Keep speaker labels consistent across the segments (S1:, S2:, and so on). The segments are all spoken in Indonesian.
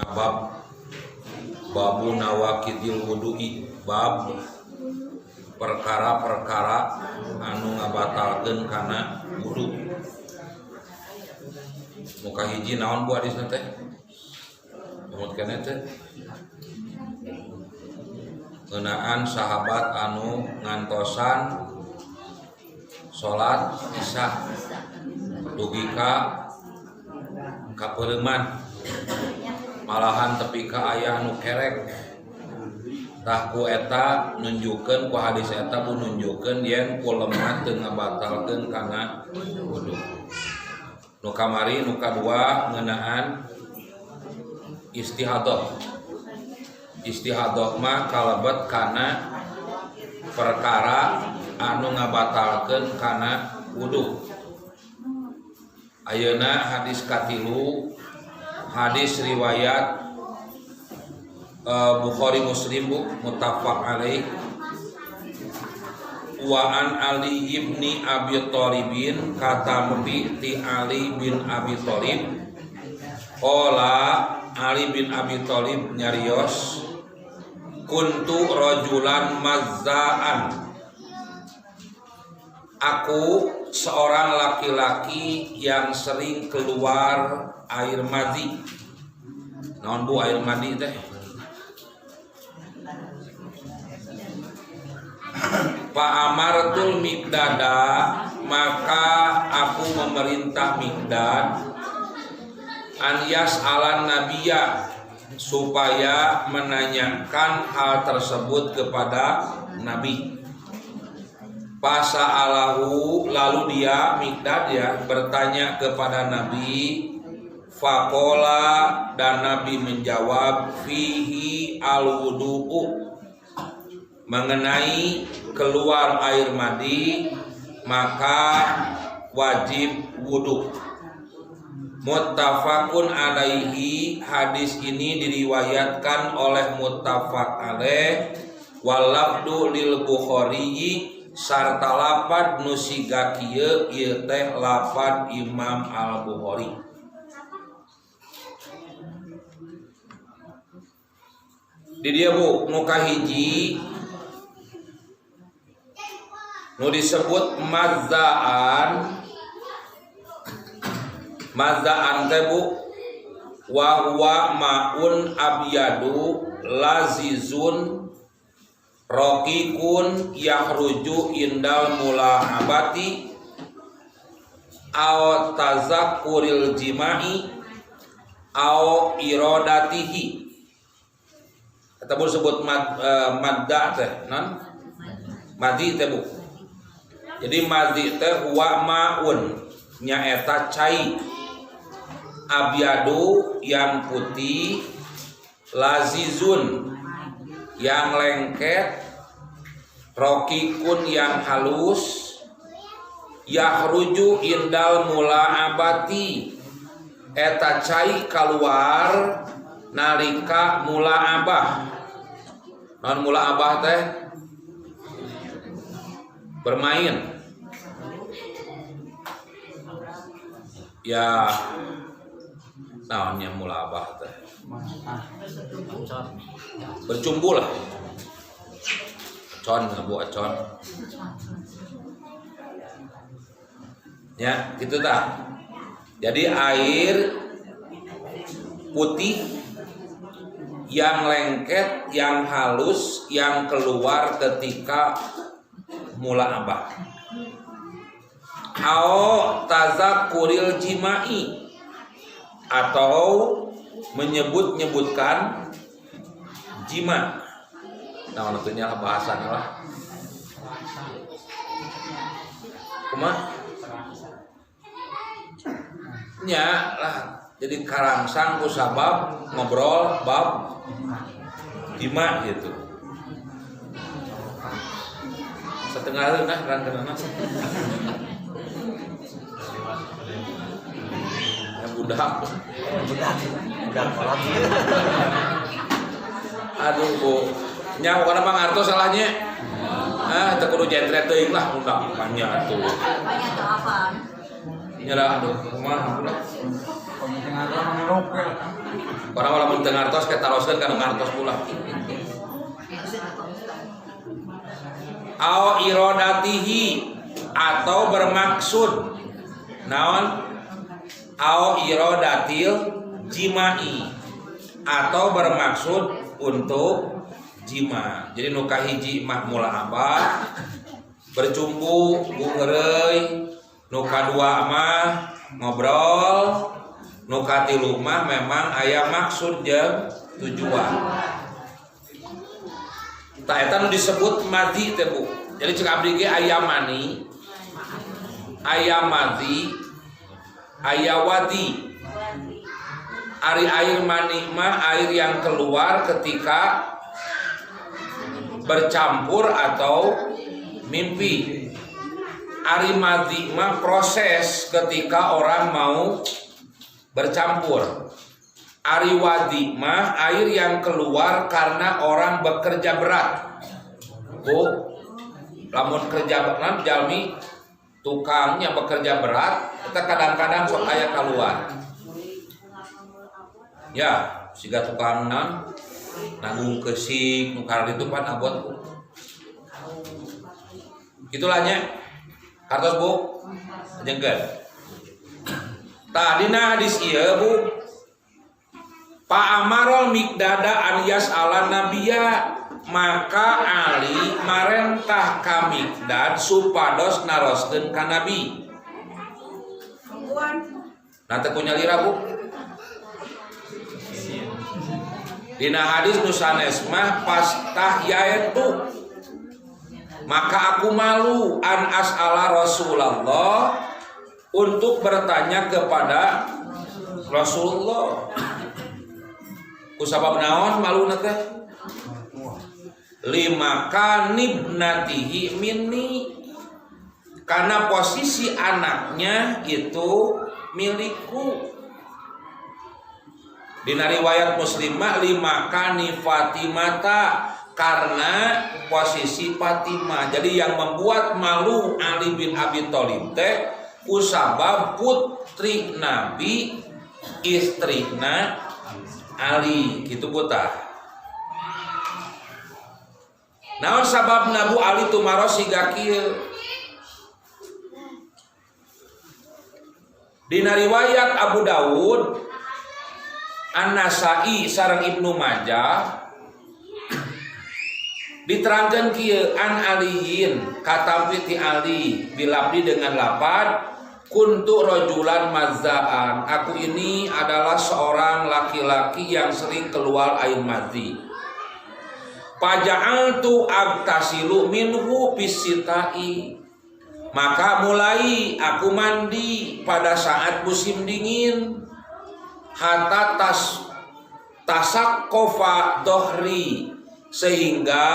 S1: ngabab babu nawakidil wudu'i, bab perkara-perkara anu ngabatalkeun kana wudu. Muka hiji naon bu hadisna teh? Umut keneh teh ngeunaan sahabat anu ngantosan salat isya dugi ka kapeureman, malahan tepi ka aya anu kerek. Tah ku eta nunjukkeun, ku hadis eta bu nunjukkeun yen ku lemah teu ngabatalkeun kana wudu. Nu kamari nu kadua ngeunaan istihadah. Istihadah mah kalebet kana perkara anu ngabatalkeun kana wudu. Ayeuna hadis katilu, hadis riwayat Bukhari Muslim muttafaq alaih. Wa an Ali ibni Abi Thalibin, kata ti Ali bin Abi Thalib, qala Ali bin Abi Thalib nyarios, kuntu rajulan mazzaan, aku seorang laki-laki yang sering keluar air madi. Naon bu air madi teh? Fa amartul Miqdada, maka aku memerintah Miqdad an yas'alan nabiyya, supaya menanyakan hal tersebut kepada Nabi. Fasa'alahu, lalu dia Miqdad bertanya kepada Nabi. Faqala, dan Nabi menjawab, fihi al-wudu'u, mengenai keluar air madi maka wajib wudu. Muttafaqun alaihi, hadis ini diriwayatkan oleh muttafaq alaih, walafdu lil Bukhari, sarta lafad nu siga kieu ieu teh lafad Imam Al-Bukhari. Di dia bu nu kahiji nu disebut mazzaan. Mazzaan teh bu wa huwa maun abyadu lazizun raqiqun yahruju indal mulahabati aw tazakkuril jima'i aw iradatihi. Kita boleh sebut madda teh non madi teh bu. Jadi madi teh huwa maun, nyaeta cai, abyadu yang putih, lazizun yang lengket, rokikun yang halus, yahruju indal mulaabati, eta cai keluar nalika mulaabah. Non mulaabah teh bermain. Ya naonnya mulaabah teh bercumbu lah, con buat con ya gitu tak. Jadi air putih yang lengket, yang halus, yang keluar ketika mulaabah. Au tazakkuril jima'i, atau menyebut-nyebutkan jima. Nah, waktunya lah bahasannya lah. Kumaha? Nya lah, jadi karangsang ku sabab ngobrol bab jima gitu. Setengah leunah rancanganna. Budak kolam. Aduh bu, nyawa karena bang Arto salahnya. Teu kudu jentret teuing lah udah banyak tuh. Banyak tuh apa? Nyala aduh, kumaha udah. Orang lamun teu ngartos ketaroskeun kana ngartos pula. Au iradatihi atau bermaksud naon au iradatil jimai atau bermaksud untuk jima. Jadi nu kahiji mah mula'abah bercumbu bungeureuy, nu kadua mah ngobrol, nu katilu mah memang aya maksud jeung tujuan. Ta eta nu disebut madhi teh Bu. Jadi cek abdi ge aya mani, aya madhi, aya wadi. Ari air mani mah air yang keluar ketika bercampur atau mimpi. Ari madhi mah proses ketika orang mau bercampur. Ari wadi mah air yang keluar karena orang bekerja berat. Bu, lamun kerja berat jalmi tukangnya bekerja berat, kita kadang-kadang sok aya keluar. Ya, siga tukang nanggung kesik nu karena itu pan abot. Itulah nya. Kartos Bu. Jengkeun. Tadina hadis ieu Bu. Pa amarol Miqdada an yas'ala nabiyya, maka Ali marentah ka Miqdad supados naroskeun ka Nabi. Nah teu nyalira Bu. Dina hadis nu sanes mah pastah yaitu maka aku malu an as'ala Rasulullah untuk bertanya kepada Rasulullah. Kusabab naon malu teh? Lima kanibnatihi minni, karena posisi anaknya itu milikku. Dina riwayat Muslimah lima kani Fatimata, karena posisi Fatimah. Jadi yang membuat malu Ali bin Abi Thalib teh kusabab putri Nabi istrina Ali gitu buta. Naon sabab Nabu Ali tumaros siga kieu? Dina riwayat Abu Dawud, An-Nasa'i sareng Ibnu Majah diterangkan kieu an aliyin katampi ti Ali bilabdi dengan lapad kuntu rojulan mazzaan, aku ini adalah seorang laki-laki yang sering keluar air madhi. Paja'altu agtasilu minhu fisitai, maka mulai aku mandi pada saat musim dingin. Hatta tasakkofa dohri, sehingga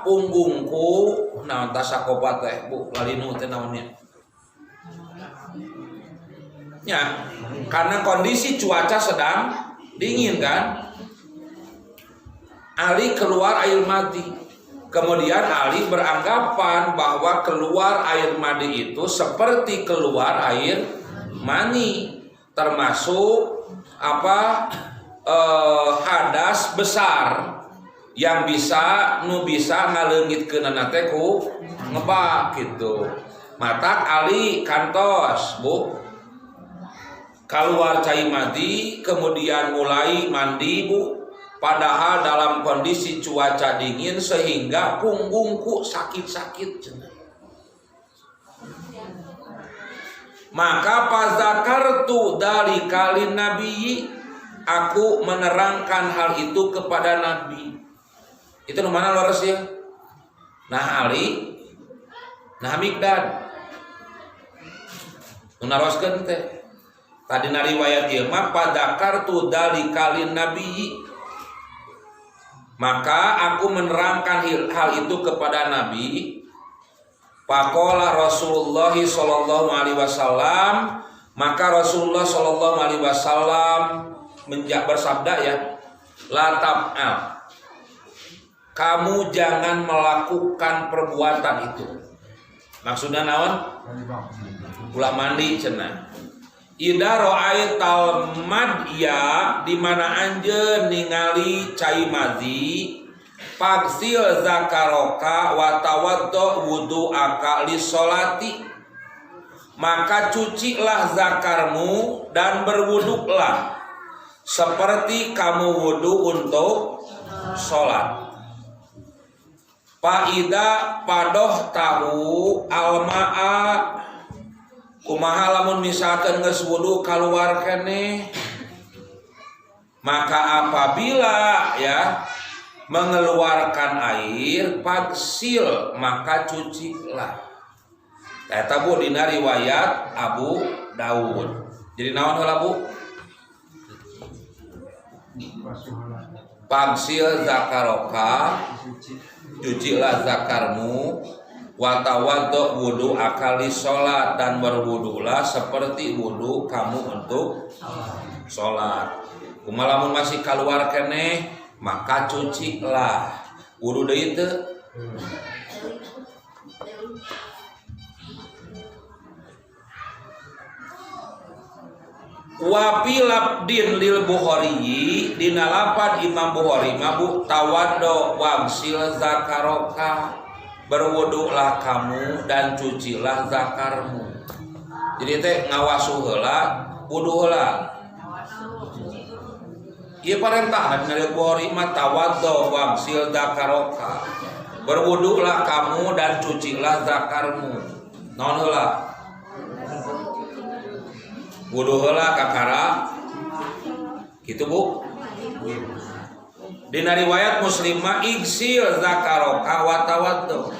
S1: punggungku naon tasakkofa teh Bu lalinu teh naonnya ya, karena kondisi cuaca sedang dingin kan. Ali keluar air madi, kemudian Ali beranggapan bahwa keluar air madi itu seperti keluar air mani, termasuk hadas besar yang bisa ngaleungitkeun teh ku ngebak gitu. Matak Ali kantos Bu keluar cai madi, kemudian mulai mandi Bu, padahal dalam kondisi cuaca dingin sehingga punggungku sakit-sakit. Maka pazakartu dari kali Nabi, aku menerangkan hal itu kepada Nabi. Itu nu mana lores ya? Nah Ali, nah Miqdad, naroskeun teh. Tadi riwayat ieu mah pazakartu dari kali Nabi, maka aku menerangkan hal itu kepada Nabi. Faqala Rasulullah sallallahu alaihi wasallam, maka Rasulullah sallallahu alaihi wasallam bersabda ya, la tab'al, kamu jangan melakukan perbuatan itu. Maksudnya naon? Ulah mandi cenah. Ida ra'aital madya di mana anjeun ningali cai madhi faksil zakaroka wa tawaddo wudu'aka lis-sholati maka cucilah zakarmu dan berwuduklah seperti kamu wudu untuk sholat. Faida padoh tahu almaa kumaha lamun misalkan geus wudu kaluar keneh maka apabila ya mengeluarkan air faksil maka cucilah. Eta bu dina riwayat Abu Daud. Jadi naon heula bu? Faksil zakaroka cucilah zakarmu wa tawaddo wudu akali sholat dan berwudulah seperti wudu kamu untuk sholat. Kumalamun masih keluar keneh maka cucilah wudu deui teu. Wa fi labdin lil Bukhari dina lafaz Imam Bukhari mabu tawaddo wamsil zakaroka berwuduklah kamu dan cucilah zakarmu. Jadi teh ngawasuh heula wudu heula. Ieu parentah dina Bukhari mah tawaddo wamsil zakaroka berwuduklah kamu dan cucilah zakarmu. Naon heula? Wudu heula kakara kitu bu. Dina riwayat Muslim mah igsil zakaroka wa tawaddo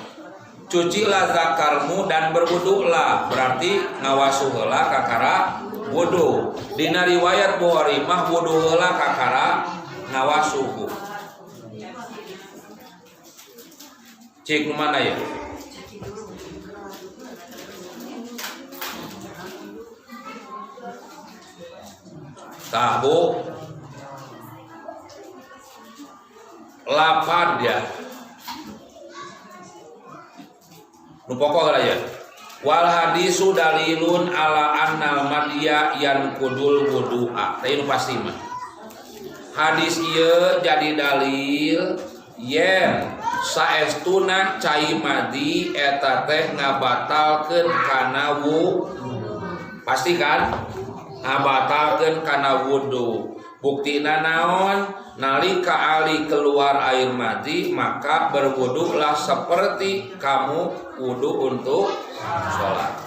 S1: cucilah zakarmu dan berwuduklah berarti ngawasuh heula kakara wudu. Dina riwayat Bukhari mah wudu heula kakara ngawasuh. Cek mana ya? Tahu lapad ya nu pokok lah ya wal hadisu dalilun ala annal madya yan kudul wudu'a teh nu pasti mah hadis ieu jadi dalil yen saestuna cai madi eta teh ngabatalkeun kana wudu pasti kan ngabatalkeun kana wudu. Buktina naon? Nalika ali keluar air madi maka berwuduklah seperti kamu wudu untuk sholat.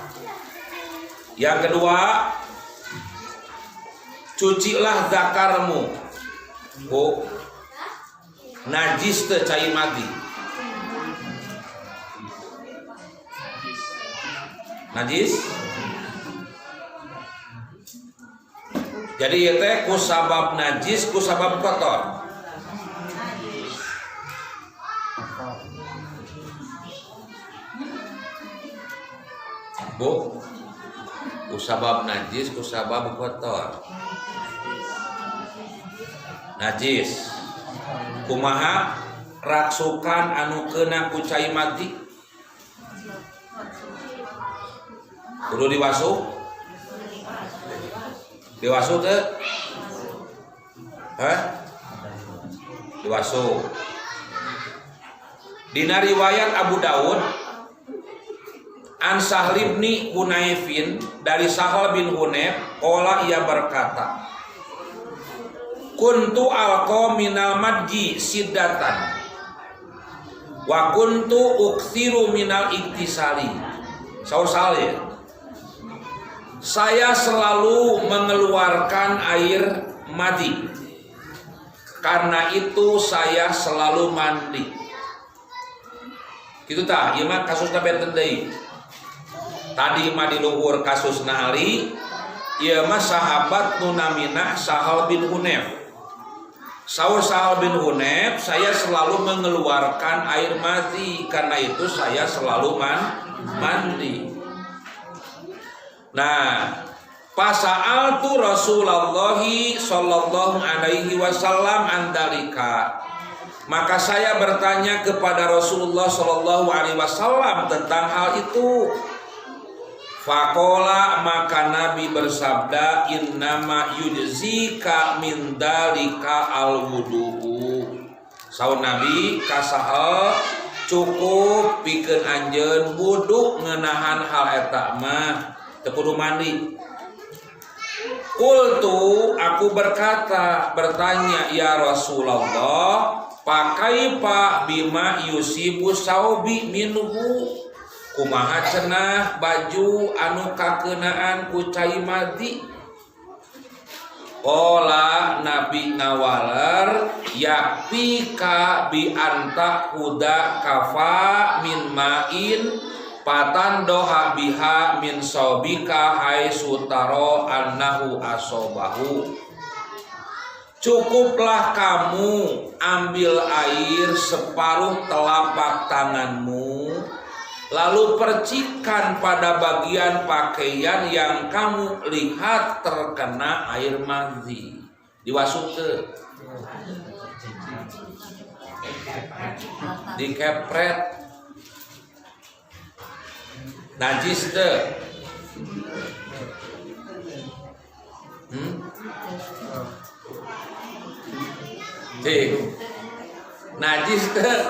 S1: Yang kedua, cucilah zakarmu. Bu, najis teu cai madi. Najis? Jadi ieu teh ku sabab najis ku sabab kotor. Bu, ku sabab najis ku sabab kotor. Najis. Kumaha raksukan anu keuna ku cai mati? Kudu diwasuh. Diwasuh teh? Diwasuh. Dina riwayat Abu Daud an Sahl bin Hunayfin dari Sahl bin Hunayf qala ia berkata kuntu alqa minal madji siddatan wa kuntu uksiru minal iktisali. Saur saleh saya selalu mengeluarkan air madi. Karena itu saya selalu mandi. Kitu tah, ieu mah kasusna benten deui. Tadi mah di luhur kasusna Ali, ieu mah sahabat nu namina Sahl bin Hunayf. Saur Sahl bin Hunayf, saya selalu mengeluarkan air madi, karena itu saya selalu mandi. Nah, pasa'altu Rasulullah sallallahu alaihi wasallam andalika. Maka saya bertanya kepada Rasulullah sallallahu alaihi wasallam tentang hal itu. Faqala maka Nabi bersabda innama yujzika min dalika alwudu. Saun Nabi kasaha cukup pikeun anjeun wudu ngeunahan hal eta mah teu kudu mandi. Qultu aku bertanya ya Rasulullah pakaipa bima yusibu saubi minhu, kumaha cenah baju anu kakeunaan ku cai mati. Qala Nabi ngawaler yakfika bi anta huda kafa min ma'in patan doha biha min saubika haitsu taro annahu asobahu. Cukuplah kamu ambil air separuh telapak tanganmu, lalu percikan pada bagian pakaian yang kamu lihat terkena air madhi. Diwasukeun, dikepret, najis teu? Cik, najis teu?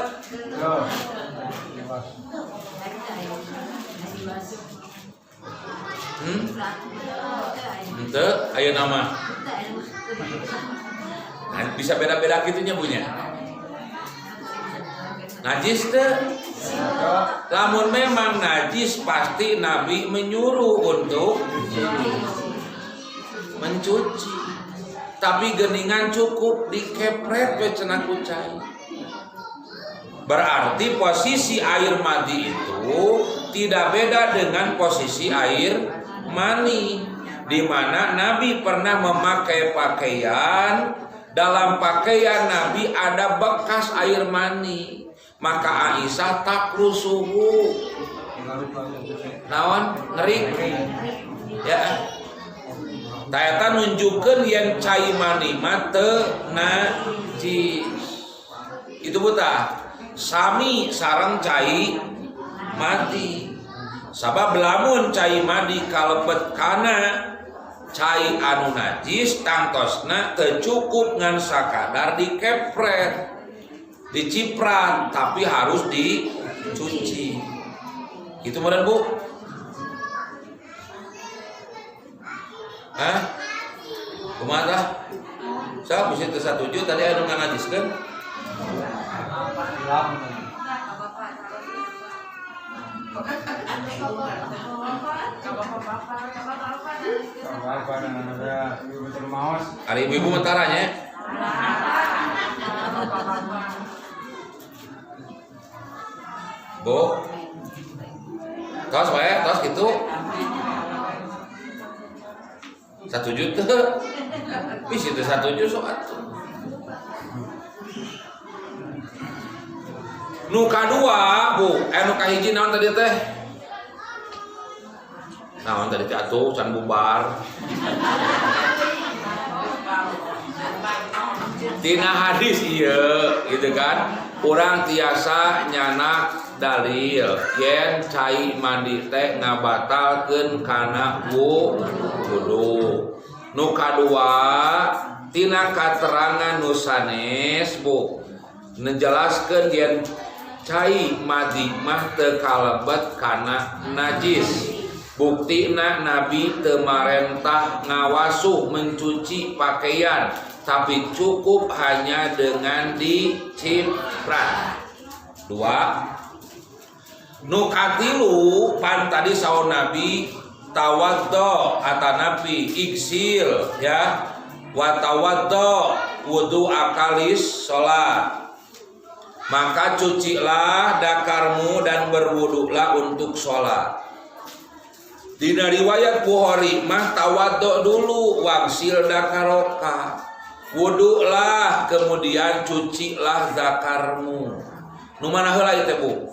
S1: Ente, ayo nama. Nah, bisa beda-beda gitunya punya. Najis teh. Lamun memang najis pasti Nabi menyuruh untuk mencuci. Tapi geningan cukup dikepret we cenah kucai. Berarti posisi air madi itu tidak beda dengan posisi air mani, di mana Nabi pernah memakai pakaian, dalam pakaian Nabi ada bekas air mani, maka Aisyah takru suhu naon ngerik ya. Tayata nunjukkeun yang cai mani mah teu najis. Itu buta sami sareng cai mati. Sabab lamun cai madi kalebet kana cai anu najis tangtosna teu cukup ngan sakadar dikepret, diciprat, tapi harus dicuci. Itu meureun Bu? Hah? Kumaha tah? Sa bisa teu satuju tadi anu nganajiskeun? Hari ibu mentaranya. Bu, tos wae, tos gitu. 1 juta, bisa itu 1 juta soal. Nu kadua Bu, nu kahiji naon tadi teh? Naon tadi teh atuh can bubar. Tina hadis ieu gitu kan. Urang tiasa nyanak dalil yen cai mandi teh ngabatalkeun kana wudu. Nu kadua tina katerangan nu sanes Bu nejelaskeun yen cai madi mah teu kalebet kana najis. Buktina Nabi teu marentah ngawasuh mencuci pakaian, tapi cukup hanya dengan diciprat. 2. Nu katilu pan tadi saun Nabi tawaddo atanapi iksil ya, wa tawaddo wudu akalis salat. Maka cucilah dakarmu dan berwudulah untuk sholat. Dina riwayat Bukhari mah tawaddo dulu wagsil dakaroka, wudulah kemudian cucilah dakarmu. Nu mana heula ieu teh Bu?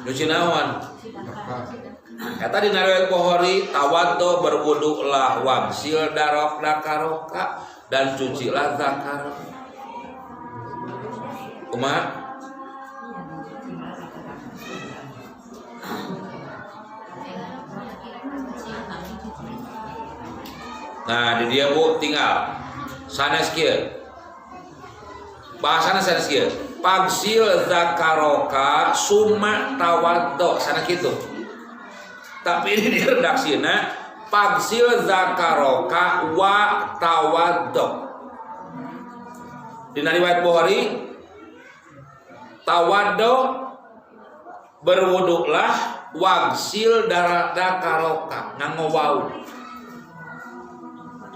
S1: Cuci naon? Kata dina riwayat Bukhari tawaddo berwudulah wagsil dakaroka dan cucilah zakar. Kumaha? Nah di dia Bu tinggal sanes kieu bahasana sanes kieu pagsil zakaroka summa tawaddo sana kitu. Tapi ini di redaksina pagsil zakaroka wa tawaddo. Di riwayat Bukhari tawaddo berwuduklah wagsil dakaroka nganggo wau.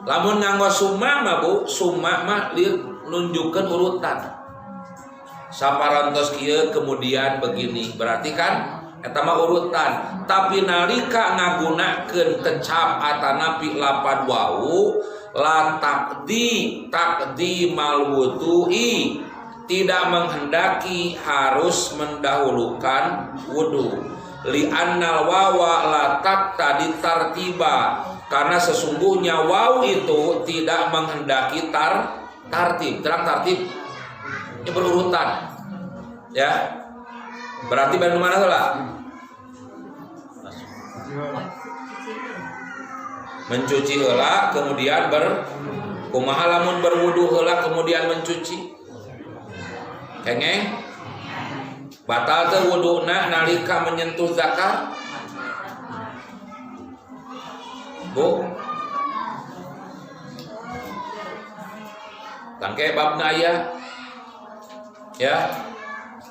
S1: Lamun nganggo summa mah Bu, summa mah nunjukkeun urutan. Saparantos kieu kemudian begini, berarti kan eta mah urutan. Tapi nalika ngagunakeun kecap atanapi lapan wau la takdimal wudu'i tidak menghendaki harus mendahulukan wudu. Li'annal wawa la taqtadi tartiba karena sesungguhnya waw itu tidak menghendaki tartib. Terang tartib ini berurutan. Ya. Berarti bagaimana heula? Mencuci heula kemudian kumaha lamun berwudu heula kemudian mencuci. Kengeng batal teh wuduna nalika menyentuh zakar. Bu tangke babna ya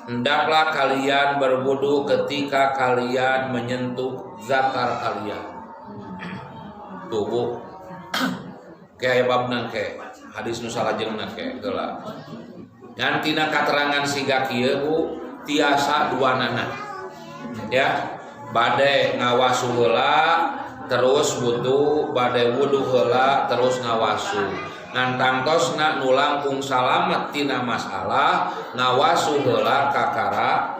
S1: hendaklah kalian berwudu ketika kalian menyentuh zakar kalian. Tuh Bu kayak babna ke hadis nu salajengna ke geula ngan tina katerangan siga kieu Bu tiasa duanana ya bade ngawasu heula terus wudu bade wudu heula terus ngawasu ngan tangtosna nu langkung salamet tina masalah ngawasu heula kakara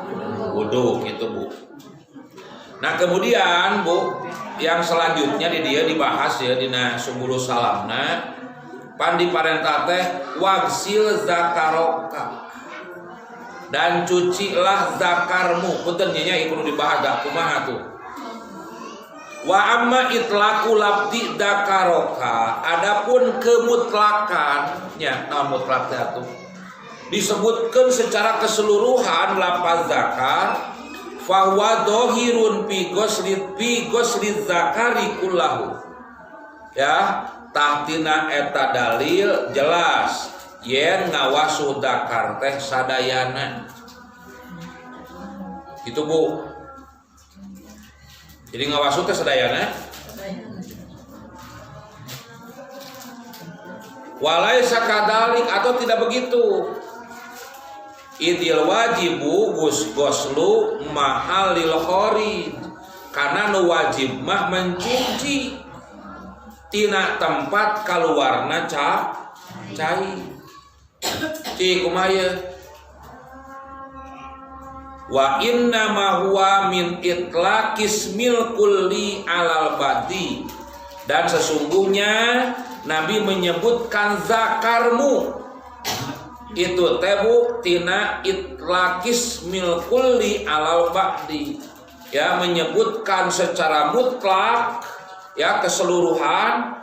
S1: wudu gitu Bu. Nah kemudian Bu yang selanjutnya di dia dibahas ya dina subulu salamna pandi parentah teh wagsil zakaroka dan cucilah zakarmu. Punten nya kudu dibahas da kumaha tuh. Wa amma itlaqu labdi zakaroka adapun kemutlakannya naon mutlak teh atuh disebutkan secara keseluruhan lafaz zakar fahuwa dohirun fi gosli zakari kullahu ya tahtina eta dalil jelas yen ngawasu zakar teh sadayana gitu Bu. Jadi ngawasu teh sadayana walaisa kadalik atau tidak begitu. Idil wajibu goslu mahalil khorid karena nu wajib mah mencuci tina tempat kaluarna cai ci kumaya wa inna ma huwa min itlaqis mil kulli alal badi dan sesungguhnya Nabi menyebutkan zakarmu itu tebu tina itlaqis mil kulli alal ba'di ya menyebutkan secara mutlak ya keseluruhan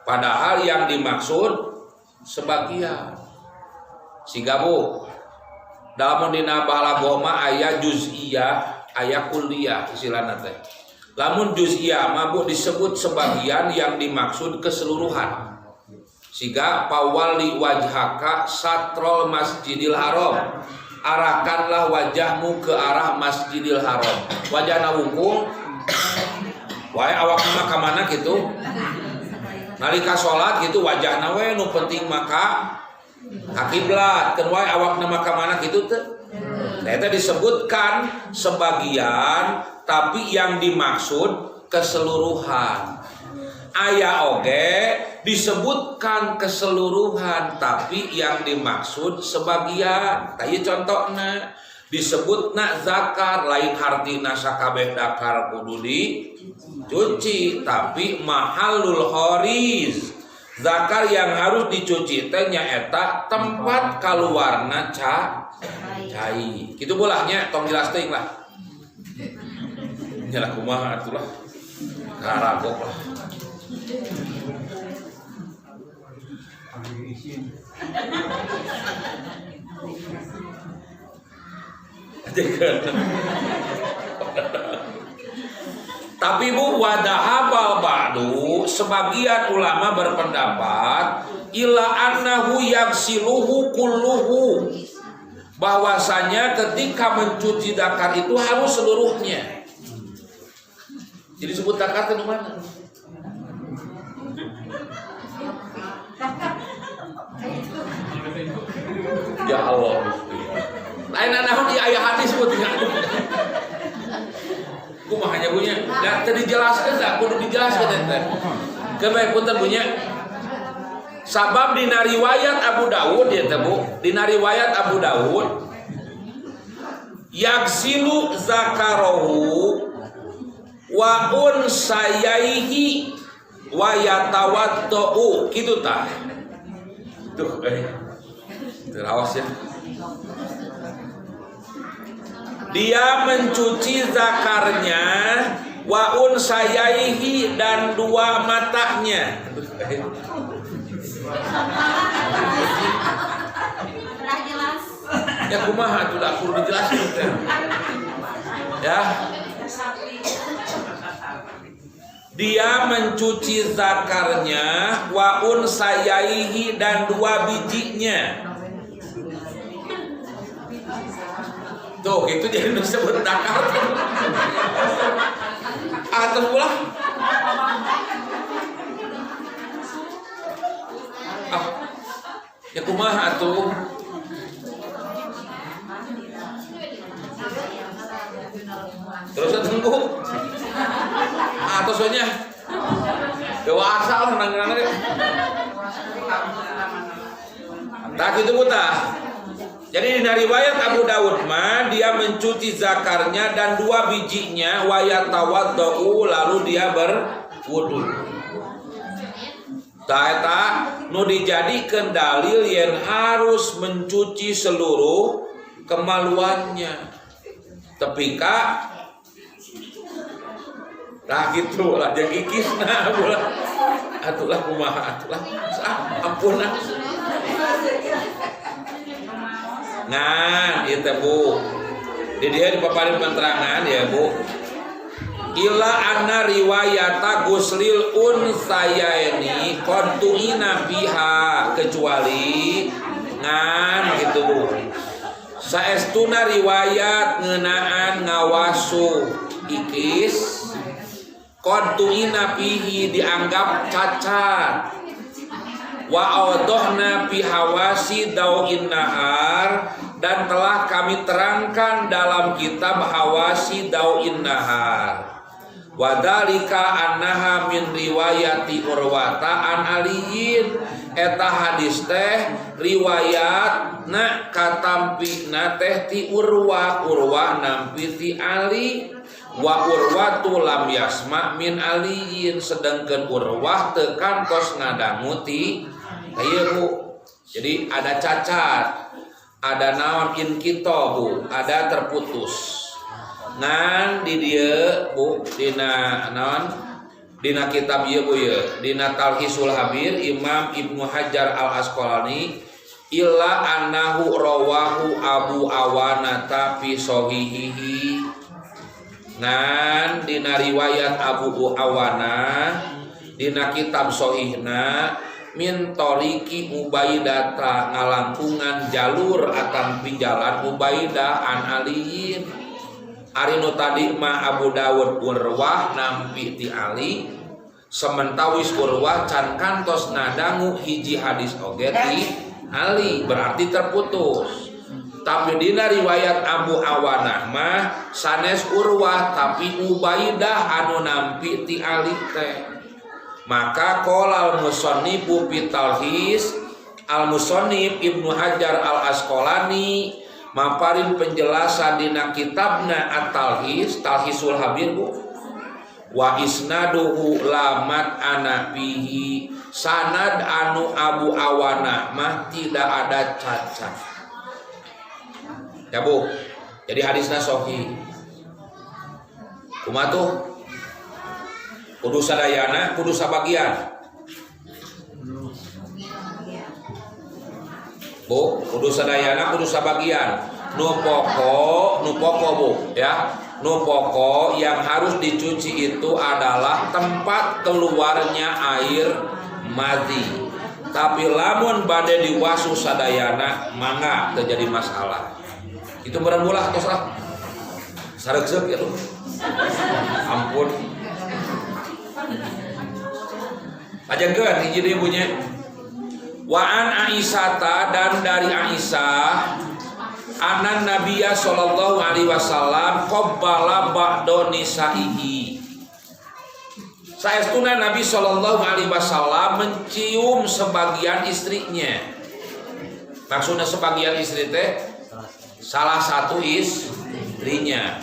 S1: padahal yang dimaksud sebagian. Siga Bu dalam dina balagoma aya juz'iyah aya kulliyah istilahna teh. Lamun juz'iyah mah Bu disebut sebagian yang dimaksud keseluruhan. Siga pawali wajhaka satrol masjidil haram arahkanlah wajahmu ke arah masjidil haram wajahna wungkul wae awakna mah ka mana kitu nalika salat kitu wajahna we nu penting maka ka kiblat keun wae awakna mah ka mana kitu teh eta disebutkan sebagian tapi yang dimaksud keseluruhan. Aya oge disebutkan keseluruhan tapi yang dimaksud sebagian. Tah ieu contona disebutna zakar lain hartina sakabeh dakar kudu dicuci tapi mahallul khoriz. Zakar yang harus dicuci teh nyaeta tempat kaluarna cai. Kitu bolahnya tong jelas teuing lah. Nya kumaha atuh lah. Karagok lah. Tapi bu wadahabal ba'du, sebagian ulama berpendapat ila annahu yaghsiluhu kulluhu, bahwasanya ketika mencuci zakar itu harus seluruhnya. Jadi sebut zakar itu mana? Ya Allah. Lain naon di aya hadis sebutnya. Kumaha nya punya? Da teu dijelaskeun da, kudu dijelaskeun teh. Kebae punten punya. Sabab dina riwayat Abu Dawud ya teh Bu, dina riwayat Abu Dawud yaghsilu zakarahu wa unsayaihi wa yatawaddau kitu tah. Tuh terawas ya. Dia mencuci zakarnya wa unsayaihi dan dua matanya.
S2: Udah jelas.
S1: Ya kumaha tuh dah perlu dijelasin teh. Ya. Dia mencuci zakarnya wa unsayaihi dan dua bijinya. Tuh, itu jadi disebut zakar. Terus pula. Ya kumaha tuh? Terus tunggu. Soalnya dewasa lah nang-nang. Tak itu putah. Jadi dari riwayat Abu Dawud dia mencuci zakarnya dan dua bijinya wa yatawaddau, lalu dia berwudu. Eta nu dijadikeun dalil yang harus mencuci seluruh kemaluannya. Tepika lah gitu lah jeung ikisna ulah. Atulah kumaha atulah. Ampun ah. Nah, itu Bu. Di dia dipaparin penerangan ya Bu. Ila anna riwayata guslil unsayaini qadtuina biha, kecuali ngan gitu Bu. Saestuna riwayat ngeunaan ngawasu ikis qadtuina bihi dianggap cacat. Wa awdohna fi hawasi dau'in nahar, dan telah kami terangkan dalam kitab hawasi dau'in nahar. Wa dzalika annaha min riwayati Urwata an Aliyin, eta hadis teh riwayatna katampina teh ti Urwa nampi ti Ali. Wa Urwatu lam yasma min Aliyin, sedangkan Urwah teu kantos ngadangu ti ayeuna Bu. Jadi ada cacat, ada naon inkito Bu, ada terputus. Ngan di dieu Bu, dina naon? Dina kitab ieu Bu ye, dina Talhisul Habir Imam Ibnu Hajar Al Asqalani illa annahu rawahu Abu Awana fi sahihihi. Ngan dina riwayat Abu Awana dina kitab sahihna min toriki Ubaidata, ngalangkungan jalur akan pijalan Ubaidah an Aliyin. Ari nu tadi mah Abu Dawud Urwah nampi ti Ali, sementawis Urwah can kantos ngadangu hiji hadis oge ti Ali, berarti terputus. Tapi dina riwayat Abu Awanah mah sanes Urwah tapi Ubaidah anu nampi ti Ali teh. Maka qolal musannifu fi talhis, al musannif Ibnu Hajar Al Asqalani maparin penjelasan dina kitabna at-talhis, Talhisul Habir Bu. Wa isnaduhu lamat anafihi, sanad anu Abu Awanah mah tidak ada cacat. Ya Bu, jadi hadisna sahih. Kumaha tuh? Kudu sadayana, kudu sabagian. Bu, kudu sadayana kudu sabagian. Nu pokok Bu, ya. Nu pokok yang harus dicuci itu adalah tempat keluarnya air madhi. Tapi lamun bade diwasu sadayana mangga terjadi masalah. Itu berambulah tos ah. Saregsek ya lu. Ampun. Ajakeun hiji deui bunyi. Wa an Aisyata, dan dari Aisyah anan Nabiya sallallahu alaihi wasallam qabbala ba'da nisaihi. Saestuna Nabi sallallahu alaihi wasallam mencium sebagian istrinya. Maksudnya sebagian istri teh salah satu istrinya.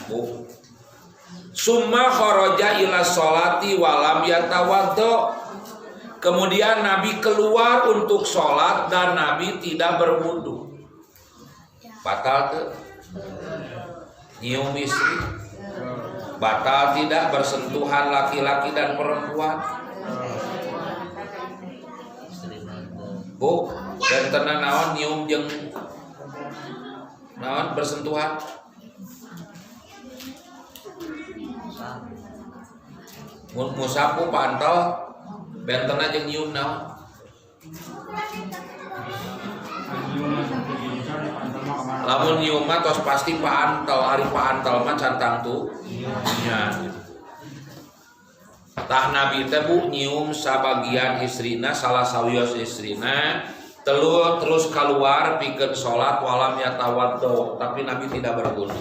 S1: Summa kharaja ila sholati walam yatawaddo. Kemudian Nabi keluar untuk sholat dan Nabi tidak berwudu. Batal tuh nyium istri, batal tidak bersentuhan laki-laki dan perempuan. Bu, dan tenang naon nyium jeung naon bersentuhan. Mun musapu pantal benten aja nyium naon. Lamun nyium mah tos pasti paantal, ari paantal mah cantang tuh. Nya. Tah Nabi teh Bu nyium sabagian istrina, salah sawios istrina, terus keluar pikeun salat walam yatawaddo, tapi Nabi tidak berwudu.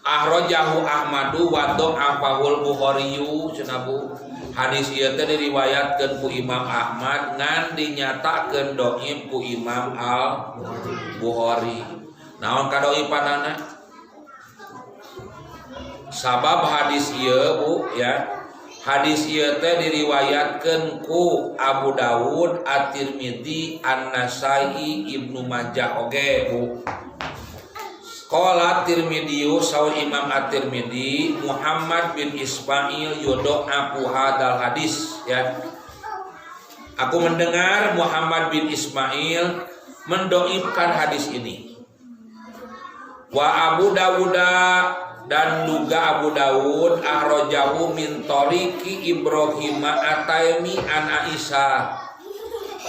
S1: Ahrajahu Ahmadu wa dha'afahul Bukhariyu cenah Bu. Hadis ieu teh diriwayatkeun ku Imam Ahmad ngan dinyatakeun dhaif ku Imam Al Bukhari. Naon kadoipanana? Sabab hadis ieu Bu ya. Hadis ieu teh diriwayatkeun ku Abu Dawud, At-Tirmidzi, An-Nasai, Ibnu Majah oge Bu. Qala Tirmidzi saur Imam At-Tirmidzi Muhammad bin Ismail yudha'afu hadal hadis ya. Aku mendengar Muhammad bin Ismail mendoifkan hadis ini. Wa Abu Dawud, dan juga Abu Dawud ahrajahu min tariqi Ibrahim At-Taimi an Aisyah.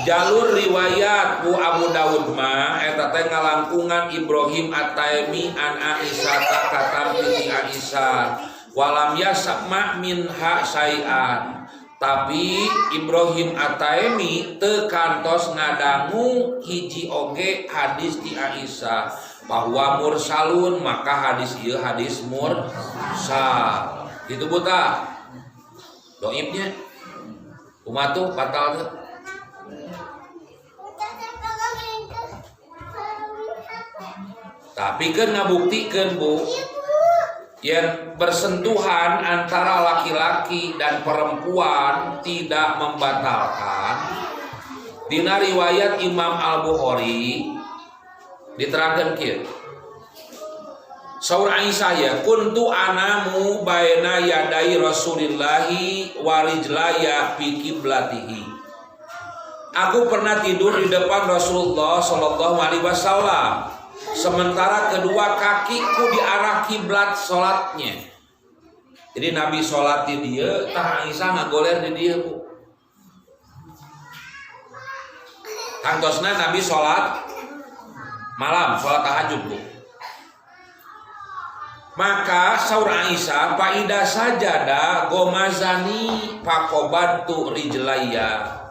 S1: Jalur riwayat ku Abu Dawud mah eta teh ngalangkungan Ibrahim At-Taimi an Aisyah katam binti Aisyah walam yasma minha syai'an. Tapi Ibrahim At-Taimi teu kantos ngadangu hiji oge hadis di Aisyah bahwa mursalun, maka hadis ieu hadis mursal. Gitu buta. Doibnya umatu batal teh. Tapi kan ngabuktikeun Bu yang bersentuhan antara laki-laki dan perempuan tidak membatalkan. Dina riwayat Imam Al-Bukhari diterangkan kieu. Saur Aisyah ya, kuntu anamu baina yadai Rasulillahi wa rijlaya fi qiblatihi. Aku pernah tidur di depan Rasulullah sallallahu alaihi wasallam. Sementara kedua kakiku di arah kiblat sholatnya. Jadi Nabi sholat di dia, tah Aisyah ngagoler di dia Bu. Kantosna Nabi sholat malam, sholat tahajud Bu. Maka saur Aisyah, faida sajada gomazani pakobantu rijlaya.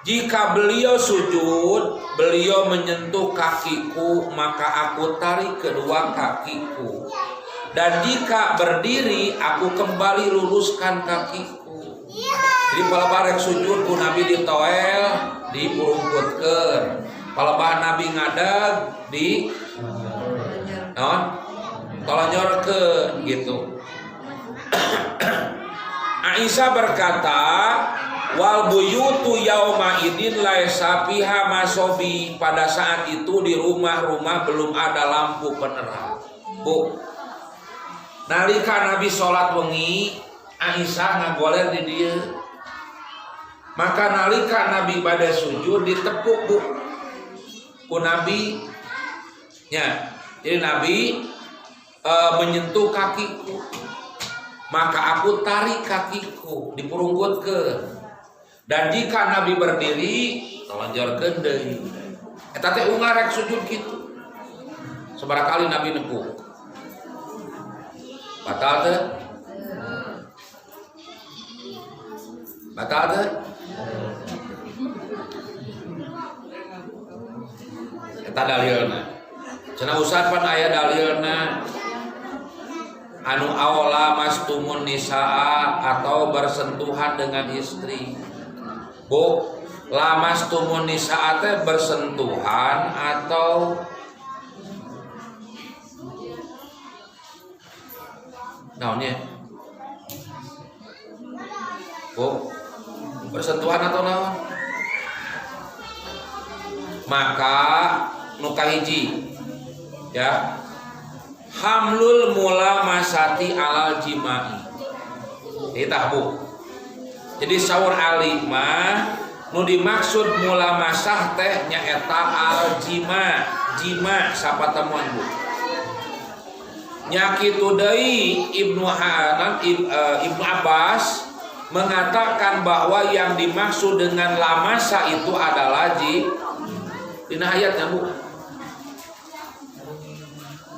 S1: Jika beliau sujud, beliau menyentuh kakiku, maka aku tarik kedua kakiku. Dan jika berdiri, aku kembali luruskan kakiku. Jadi palabar yang sujud ku Nabi ditoel, dipurungkutkeun. Palabar Nabi ngadag, di tolonyorkeun gitu. Aisyah berkata, wal buyutu yauma idin laisa fiha masobi. Pada saat itu di rumah-rumah belum ada lampu penerang. Bu, nalika Nabi sholat wengi, Aisyah ngagoler di dia. Maka nalika Nabi pada sujud ditepuk Bu. ku Nabi nya. Jadi Nabi menyentuh kakiku, maka aku tarik kakiku dipurungkutkeun. Dan jika Nabi berdiri lonjorkeun deui. Eta teh ungar rek sujud kitu. Sabaraha kali Nabi nepuk. Batal teh? Batal teh? Eta dalilna. Cenah usad pan aya dalilna anu aula mastumun nisaa atau bersentuhan dengan istri. Bu, lamastumun nisaa teh bersentuhan atau naonnya? Bu, bersentuhan atau naon? Maka nu kahiji ya, hamlul mula masati alal jimai. Itah Bu. Jadi saur alimah nu dimaksud mula masah teh nyaeta al jima, jima sapatemuan Bu. Nya kitu deui Ibnu Abbas mengatakan bahwa yang dimaksud dengan lamasa itu adalah dina ayatnya Bu.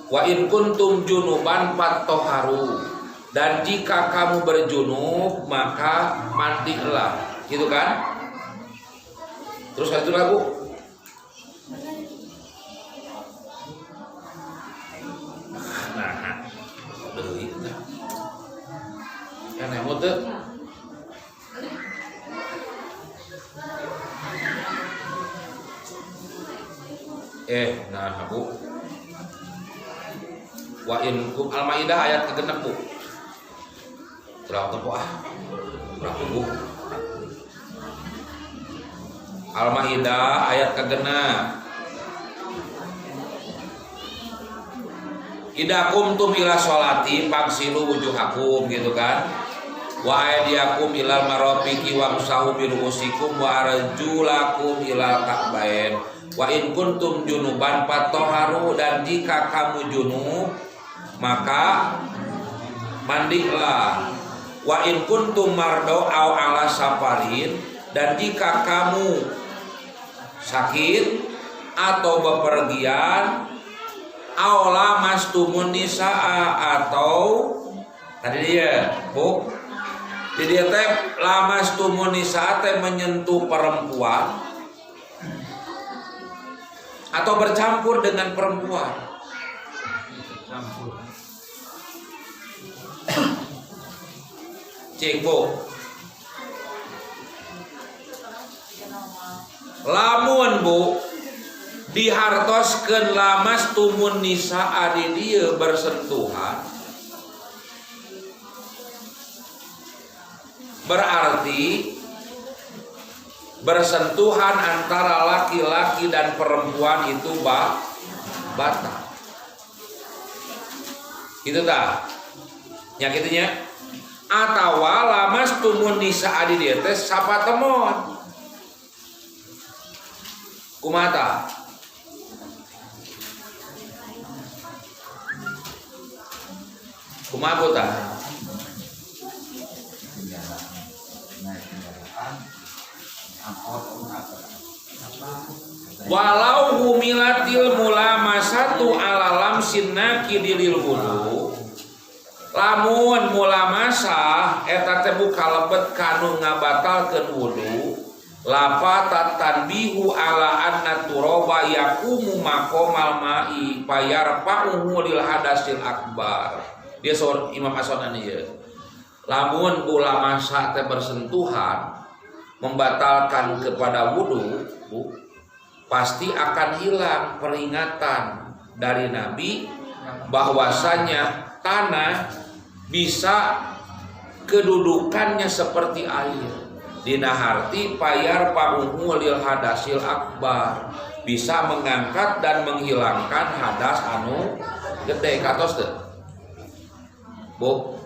S1: Wa in kuntum junuban fattoharu. Dan jika kamu berjunub maka mandilah, gitu kan? Terus satu lagu. Nah, deui. Kan emot teh. Nah Bu. Wa in kum Al-Maidah ayat ke-6 Bu. Berapa tempo berapa Bu? Al-Maidah ayat ke-6. Idza qumtum ila sholati fagsilu wujuhakum, gitu kan? Wa aydiyakum ilal marafiqi wamsahu bi ru'usikum wa arjulakum ilal ka'bain. Wa in kuntum junuban fattoharu. Dan jika kamu junub maka mandilah. Wa in kuntum mardo au ala safarin. Dan jika kamu sakit atau bepergian, au lamastumun nisaa, atau tadi dia Bu, jadi dia teh lamastumun nisaa teh menyentuh perempuan atau bercampur dengan perempuan. Cek Bu, lamun Bu dihartoskeun lamastumun nisaa di dieu bersentuhan, berarti bersentuhan antara laki-laki dan perempuan itu batal. Itu tah nyakitnya. Atawa lamastumun nisaa di dieu teh sapatemon. Kumata kumaha ta? Walau humilatil mulamasatu ala lamsin nakidil wudu, lamun mulamasah eta teh kalebet kanu ngabatalkeun wudu, lafatat tanbihu ala anna turaba yaqumu maqamal ma'i fayarfa'uhu lil hadasil akbar. Dia seorang Imam As-Sanani ya. Lamun mulamasah teh bersentuhan membatalkan kepada wudu, pasti akan hilang peringatan dari Nabi bahwasanya tanah bisa kedudukannya seperti air. Dina harti payar pauhu lil hadasil akbar, bisa mengangkat dan menghilangkan hadas anu gede katos teh. Bu,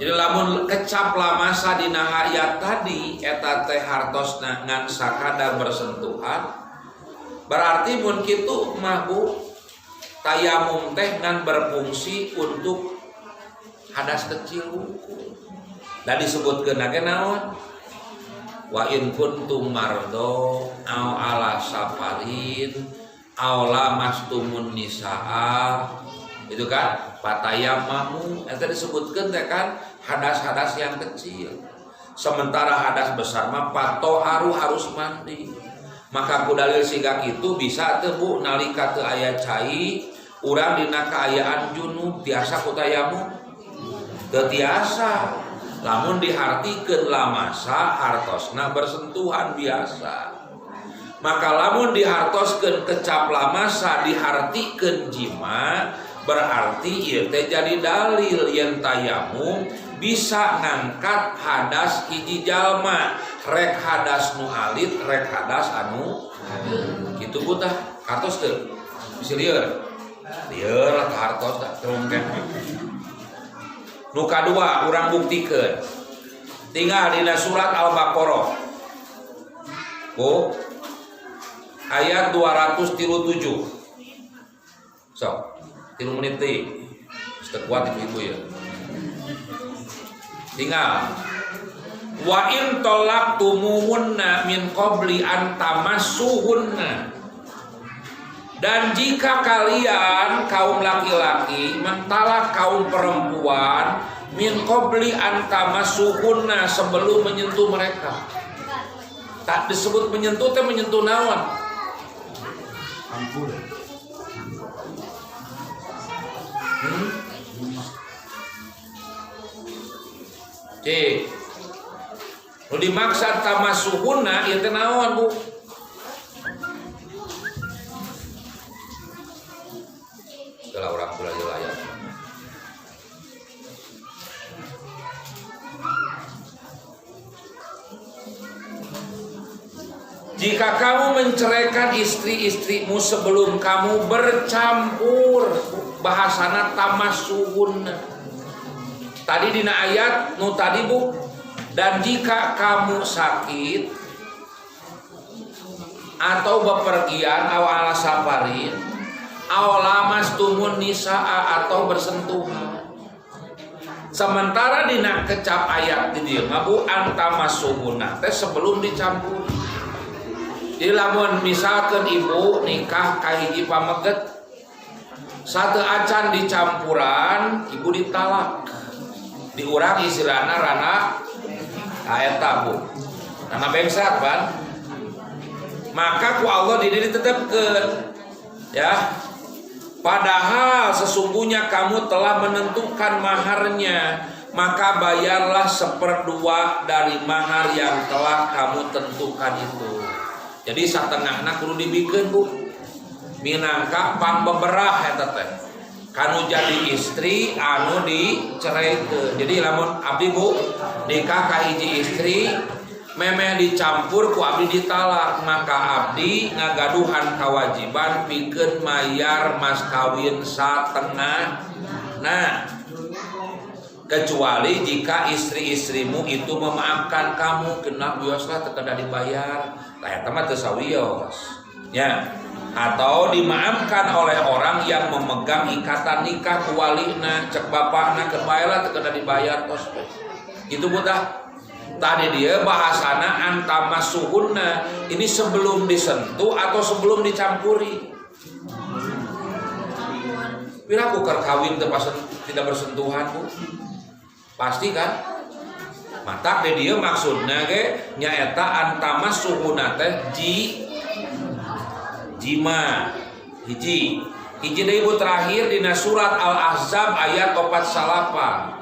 S1: jadi lamun kecap lamasa dina ayat tadi eta teh hartosna ngan sakadar bersentuhan, Berarti mun kitu mah Bu, tayamum teh ngan berfungsi untuk hadas kecil wungkul. Da disebutkeun ge naon? Wa in kuntum mardo au ala safarin au lamastumun nisaa. Itu kan patayamamu eta disebutkeun teh kan hadas-hadas yang kecil. Sementara hadas besar mah patoharu harus mandi. Maka ku dalil siga kitu bisa teu Bu nalika teu aya cai urang dina kaayaan junub tiasa ku tayamum? Teu tiasa. Lamun dihartikeun lamasa hartosna bersentuhan biasa. Maka lamun dihartoskeun kecap lamasa dihartikeun jima berarti ieu teh jadi dalil yen tayamum bisa ngangkat hadas hiji jalma, rek hadas nu alit, rek hadas anu kitu kutah kartos teu bisa lieur kartos tah terungken. Nu kadua urang buktikeun tinggal dina surat Al-Baqarah ayat 237 sok 3 menit teh geus kuat ibu-ibu ya. Tinggal wa in talaqtumuhunna min qabli an tamassuhunna, dan jika kalian kaum laki-laki mentalak kaum perempuan min qabli an tamassuhunna sebelum menyentuh mereka. Tak disebut menyentuh teh menyentuh naon? Ampun. Cik, nu dimaksud tamasuhunna ieu teh naon Bu? Segala orang kula ayat. Jika kamu menceraikan istri-istrimu sebelum kamu bercampur, bahasana tamasuhunna. Tadi dina ayat nu tadi Bu, dan jika kamu sakit atau bepergian awal safarin aw lamastumun nisaa atau bersentuhan. Sementara dina kecap ayat di dieu mah Bu antamasuhunna teh sebelum dicampur. Jadi lamun misalkan ibu nikah ka hiji pameget satu acan dicampuran ibu ditalak. Diurang istilahna rana eta Bu. Rana bengsat kan. Maka ku Allah di diri tetepkeun ya. Padahal sesungguhnya kamu telah menentukan maharnya, maka bayarlah 1/2 dari mahar yang telah kamu tentukan itu. Jadi satengahna kudu dibikeun Bu. Minangka pangbeberah eta teh. Kanu jadi istri anu dicereikeun. Jadi lamun abdi Bu nikah ka hiji istri memeh dicampur ku abdi ditalak, maka abdi ngagaduhan kewajiban pikeun mayar mas kawin satengah. Nah, kecuali jika istri-istrimu itu memaafkan kamu kena bioslah tekeda dibayar. Tah eta mah teu sawios. Ya. Atau dimaafkan oleh orang yang memegang ikatan nikah ku walina, cek bapakna keur bae lah teu kena dibayar tos. Itu buta. Tadi dia bahasana antamasuhunna, ini sebelum disentuh atau sebelum dicampuri. Bila aku kawin tidak bersentuhan Bu, pasti kan? Mata dia maksudnya ge nyaeta antamasuhunna teh jima hiji deui Bu terakhir dina surat Al-Ahzab ayat 48.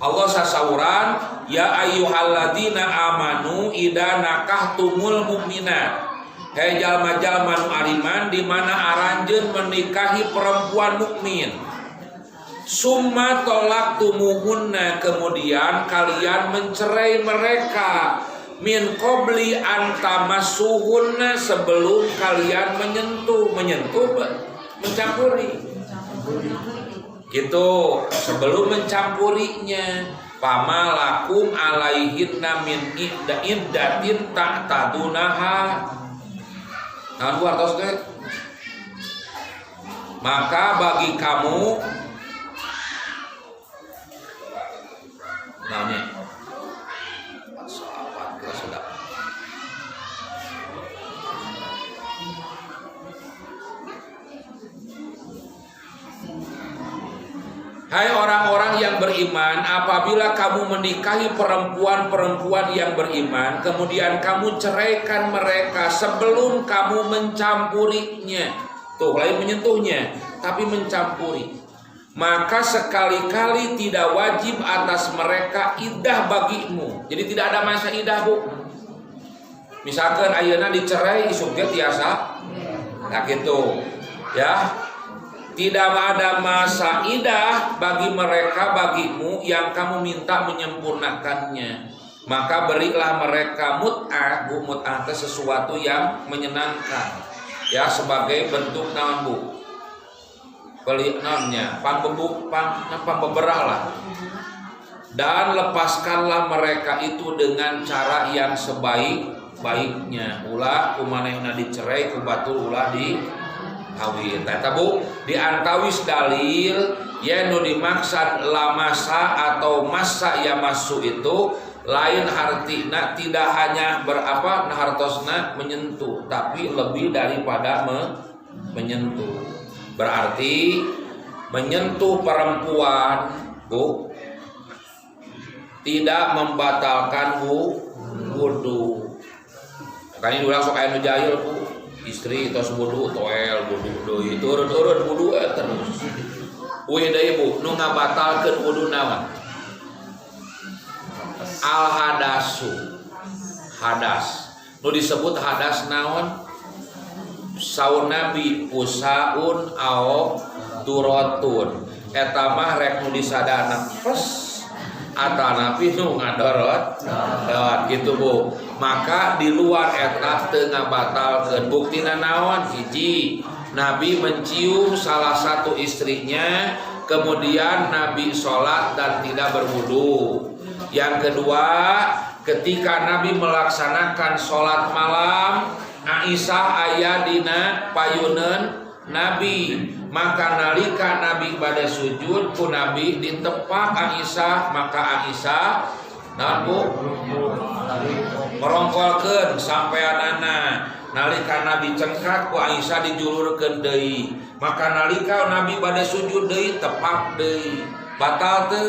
S1: Allah sasauran ya ayyuhalladzina amanu idza nakahtumul mu'minat. Hei jalma-jalma nu ariman di mana aranjeun menikahi perempuan mukmin. Summa tolaktumuhunna, kemudian kalian mencerai mereka min qabli an tamassuhunna, sebelum kalian menyentuh mencampuri. Gitu, sebelum mencampurinya. Pamalakum alaihinna min iddatin ta'tadunaha. Naon ku artos teh? Maka bagi kamu naonnya? Sahabat kira sedap. Hai orang-orang yang beriman, apabila kamu menikahi perempuan-perempuan yang beriman, kemudian kamu ceraikan mereka sebelum kamu mencampurinya. Tuh, lain menyentuhnya, tapi mencampuri. Maka sekali-kali tidak wajib atas mereka iddah bagimu. Jadi tidak ada masa iddah, Bu. Misalkan ayeuna dicerai isuk ge tiasa. Nah gitu. Ya. Tidak ada masa idah bagi mereka bagimu yang kamu minta menyempurnakannya. Maka berilah mereka mut'ah. Bu, mut'ah itu sesuatu yang menyenangkan. Ya, sebagai bentuk naon, Bu? Beli naonnya, pambeberah lah. Dan lepaskanlah mereka itu dengan cara yang sebaik-baiknya. Ulah kumanehna dicerai ku batul ulah di kawin. Eta Bu, diantawis dalil ya nu dimaksud lamasa atau masa ya masu itu lain artina tidak hanya berapa hartosna menyentuh, tapi lebih daripada menyentuh. Berarti menyentuh perempuan, Bu, tidak membatalkan wudu. Kan ini ulah sok aya nu jahil, Bu. Istri tos wudu toel wudu deui turun-turun wudu terus. Uih deui Bu, nu ngabatalkeun wudu naon? Al hadasu. Hadas. Nu disebut hadas naon? Saun Nabi usaun au turotun. Eta mah rek nu disadana pes atana nu ngadorot gitu Bu. Maka di luar eta teu ngabatalkeun. Buktina naon? Hiji, Nabi mencium salah satu istrinya, kemudian Nabi sholat dan tidak berwudu. Yang kedua, ketika Nabi melaksanakan sholat malam, Aisyah aya dina payuneun Nabi, maka nalika Nabi bade sujud ku Nabi ditepak Aisyah, maka Aisyah naon Bu? Merongkolkeun sampeanana. Nalika Nabi cengkat ku Aisyah dijulurkeun deui. Maka nalika Nabi bade sujud deui tepak deui. Batal teu?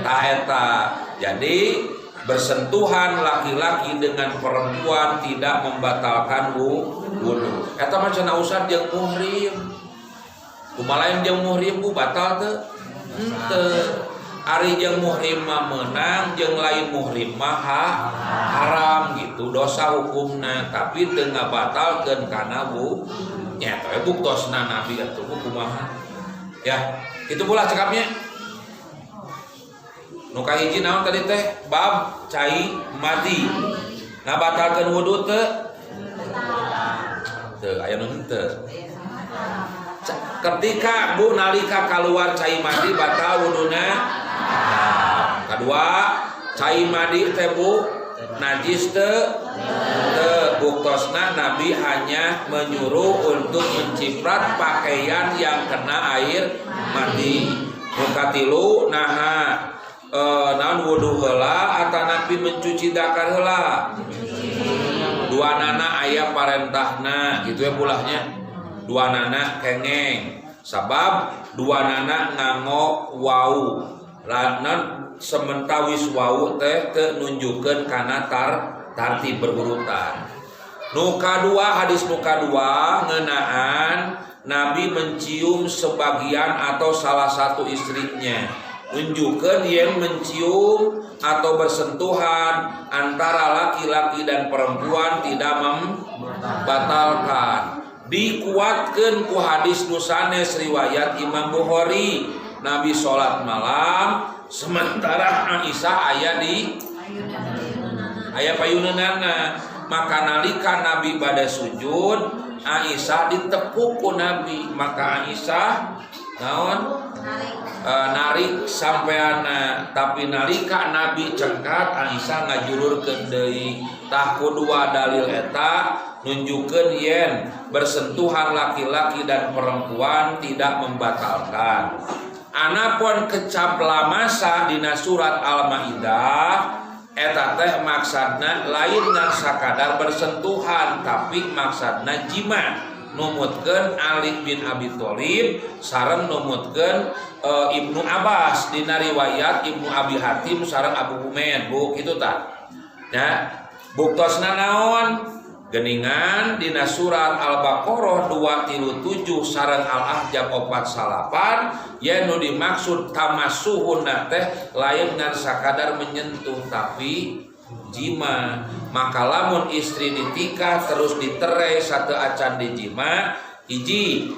S1: Tah eta. Jadi bersentuhan laki-laki dengan perempuan tidak membatalkan wudu. Eta mah cenah usah jeung muhrim. Kumaha lain jeung muhrim Bu batal teu? Henteu. Ari jeung muhrim mah meunang, jeung lain muhrim mah haram gitu dosa hukumna, tapi teu ngabatalkeun kana Bu. Nya teh buktosna Nabi atuh kumaha. Ya, itu pula cekapnya. Nu kahiji naon tadi teh? Bab cai madi. Ngabatalkeun wudu teu? Teu, aya nu henteu. Ketika Bu nalika keluar cai madi batal wuduna. Nah, kedua cai madi teh Bu najis teu? Teu. Buktosna Nabi hanya menyuruh untuk menciprat pakaian yang kena air madi. Nu katilu naha naon wudu heula atau Nabi mencuci dakar heula. Dua nana aya parentahna gitu ya pulahnya. Dua nana kengeng sabab dua nana nganggo wau lanan sementawis wau teh teu nunjukkeun kana tartib berurutan. Nu kadua hadis nu kadua ngeunaan Nabi mencium sebagian atau salah satu istrinya, nunjukkeun yen mencium atau bersentuhan antara laki-laki dan perempuan tidak membatalkan. Dikuatkeun ku hadis nu sanes riwayat Imam Bukhari, Nabi sholat malam sementara Aisyah aya payuneunana. Maka nalika Nabi bade sujud, Aisyah ditepuk ku Nabi, maka Aisyah naon? Narik sampeana. Tapi nalika Nabi cengkat, Aisyah ngajulurkeun deui. Tah kedua dalil eta nunjukkeun yen bersentuhan laki-laki dan perempuan tidak membatalkan. Anapun kecap lamasa dina surat Al-Maidah eta teh maksadna lain ngan sakadar bersentuhan tapi maksadna jima. Numutkeun Ali bin Abi Thalib sareng numutkeun Ibnu Abbas dina riwayat Ibnu Abi Hatim sareng Abu Humaid bu kitu tah. Ya, buktosna naon? Geningan dina surat Al-Baqarah 237 sareng Al-Ahzab 48 yen nu dimaksud tamassuhun teh lain ngan sakadar menyentuh tapi jima. Maka lamun istri ditikah terus diterai satu acan dijima hiji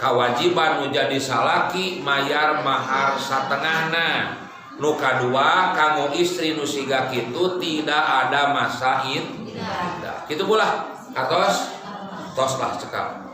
S1: kawajiban nu jadi salaki mayar mahar satengahna. Nu kadua kanggo istri nu siga kitu tidak ada masa iddah. Kitu pula katos tos lah cekap.